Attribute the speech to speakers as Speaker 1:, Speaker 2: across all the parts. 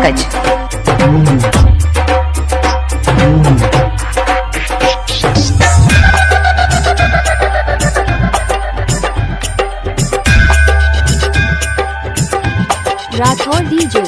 Speaker 1: Pankaj. Rathore DJ.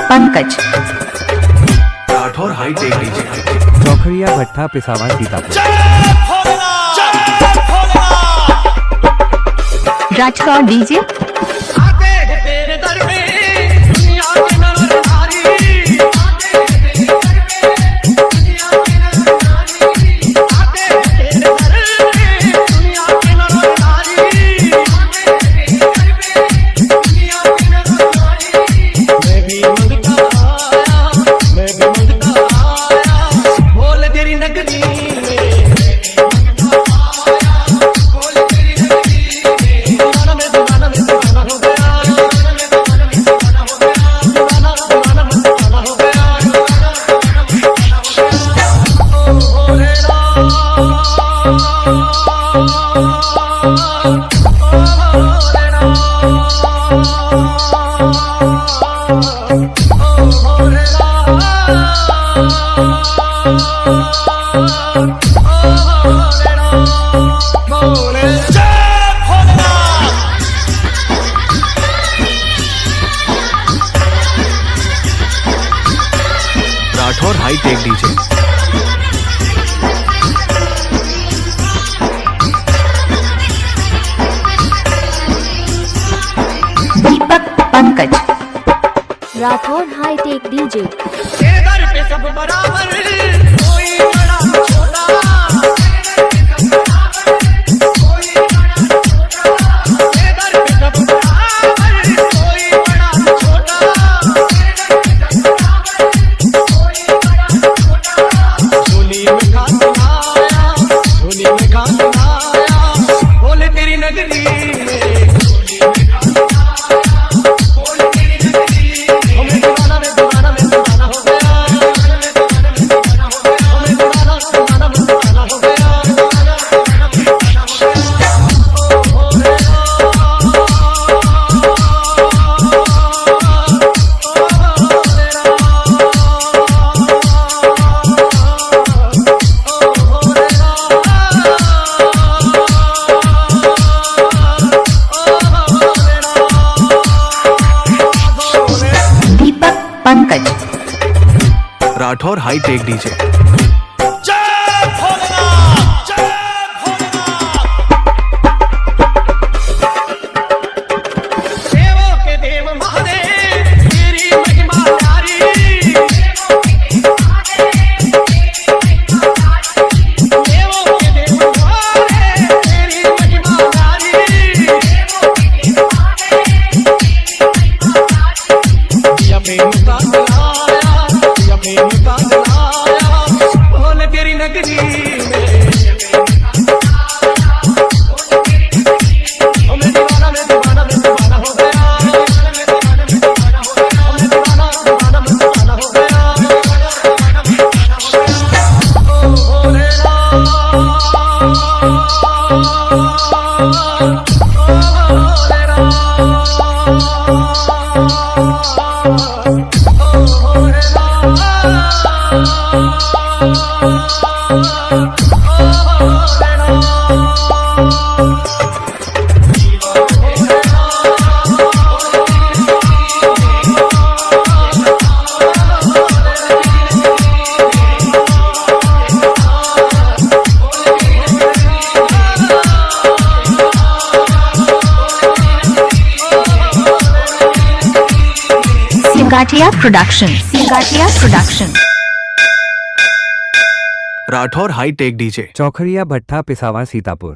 Speaker 1: Pankaj.
Speaker 2: Rathore hi tech DJ.
Speaker 3: Chaukhadiya Bhatta Pisawa Sitapur.
Speaker 1: Rathore DJ.
Speaker 2: Rathore hi tech DJ.
Speaker 1: Deepak Pankaj.
Speaker 4: Rathore hi tech DJ.
Speaker 5: घर पे सब बराबर, कोई बड़ा छोटा, कोई बड़ा छोटा, घर पे सब बराबर, कोई बड़ा छोटा, कोई बड़ा छोटा। झोली में खाना आया, झोली में खाना आया, बोले तेरी नगरी में, झोली में खाना आया, बोले तेरी नगरी में। हमें दीवाना में दीवाना में दीवाना हो गया,
Speaker 1: पंकज।
Speaker 2: Rathore hi tech DJ.
Speaker 5: देवों के देव महादेव, तेरी महिमा प्यारी, देवों के देव महादेव, तेरी महिमा प्यारी, या प्रेम का जलाया, या प्रेम का जलाया, बोले तेरी नगरी में। हमें दीवाना में दीवाना में दीवाना हो गया, हमें दीवाना में दीवाना हो गया, हमें दीवाना दीवाना में दीवाना हो गया, ओ रे राम, ओ रे राम, ओ रे Ram.
Speaker 1: Singatiya production, Singatiya production.
Speaker 2: Rathore hi tech DJ.
Speaker 3: Chaukhadiya Bhatta Pisawa Sitapur.